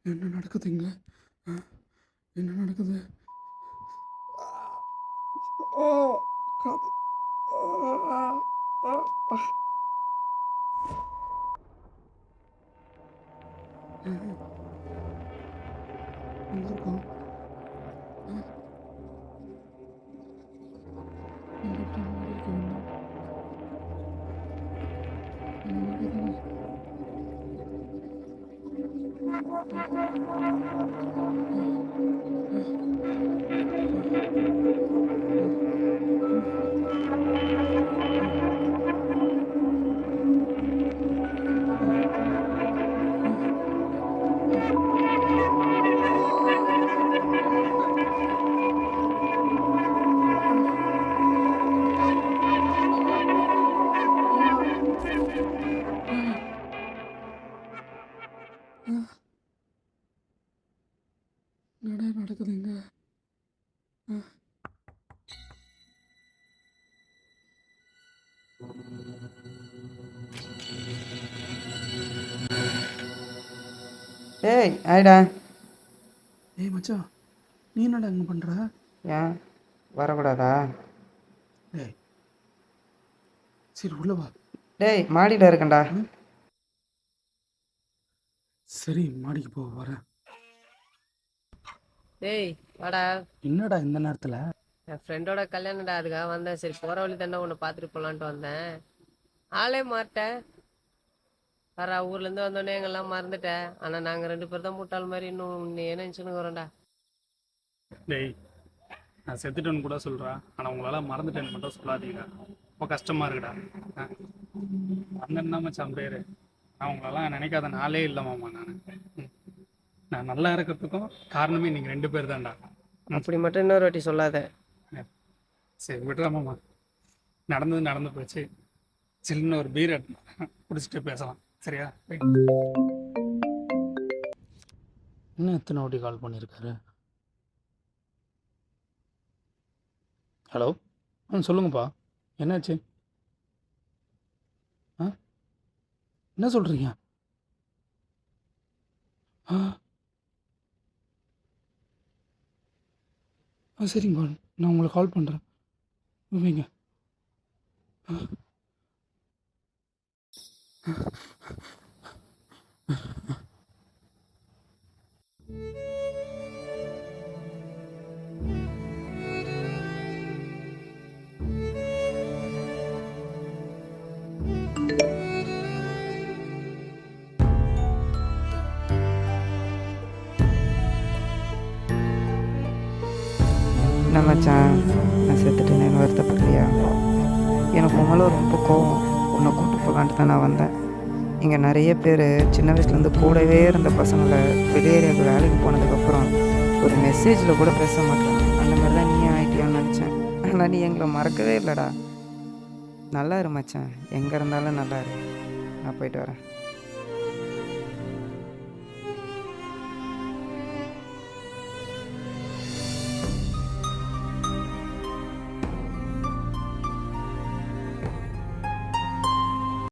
என்ன நடக்குதுங்க? என்ன நடக்குது? காது எங்க இருக்கும்? நடக்குதுங்க. ஏய் ஆயிடா. ஏய் மச்சான், நீ என்னடா இங்கே பண்ணுற? ஏன் வரக்கூடாதா? டேய் சரி உள்ள வா. டேய் மாடியில் இருக்கேன்டா. சரி மாடிக்கு போ, வரேன். டேய் வாடா. என்னடா இந்த நேரத்தில்? என் ஃப்ரெண்டோட கல்யாணம்டா, அதுக்காக வந்தேன். சரி போகிற வழி தானே உன்னை பார்த்துட்டு போகலான்ட்டு வந்தேன். ஆளே மாட்டேன். வர ஊர்லேருந்து வந்தோடனே எங்கெல்லாம் மறந்துட்டேன். ஆனால் நாங்கள் 2 பேர் தான் முட்டாள் மாதிரி இன்னும் நீ நினச்சின்னு வரோம்டா. டேய் நான் செத்துட்டேன்னு கூட சொல்கிறேன், ஆனால் உங்களால் மறந்துட்டேன்னு மட்டும் சொல்லாதீங்க. ரொம்ப கஷ்டமாக இருக்குடா. வந்தேன்னா மச்சான் பேர். நான் உங்களெல்லாம் நினைக்காத நாளே இல்லைமாம்மா. நான் நல்லா இருக்கிறதுக்கும் காரணமே நீங்கள் 2 பேர் தான்டா. அப்படி மட்டும் இன்னொரு வாட்டி சொல்லாத. சரி விட்டுறாமாம்மா, நடந்தது நடந்து போச்சு. சில்லுன்னு ஒரு பீர் குடிச்சிட்டு பேசலாம், சரியா? இன்னும் எத்தனை வாட்டி கால் பண்ணியிருக்காரு? ஹலோ, சொல்லுங்கப்பா, என்னாச்சு? என்ன சொல்கிறீங்க? சரிங்கப்பா, நான் உங்களுக்கு கால் பண்ணுறேன். வைங்க. என்ன மச்சான், நான் செத்துட்டேன்னு வருத்தப்படலையா? எனக்கு உன் மேலே ரொம்ப கோவம். உன்னை கூட்டு போகலான்ட்டு தான் நான் வந்தேன். இங்கே நிறைய பேர் சின்ன வயசுலேருந்து கூடவே இருந்த பசங்களை வெளியேறிய வேலைக்கு போனதுக்கப்புறம் ஒரு மெசேஜில் கூட பேச மாட்டேன். அந்த மாதிரி தான் நீ ஆகிட்டியான்னு நினச்சேன். ஆனால் நீ எங்களை மறக்கவே இல்லைடா. நல்லா இரு மச்சான், எங்கே இருந்தாலும் நல்லா இரு. நான் போயிட்டு வரேன்.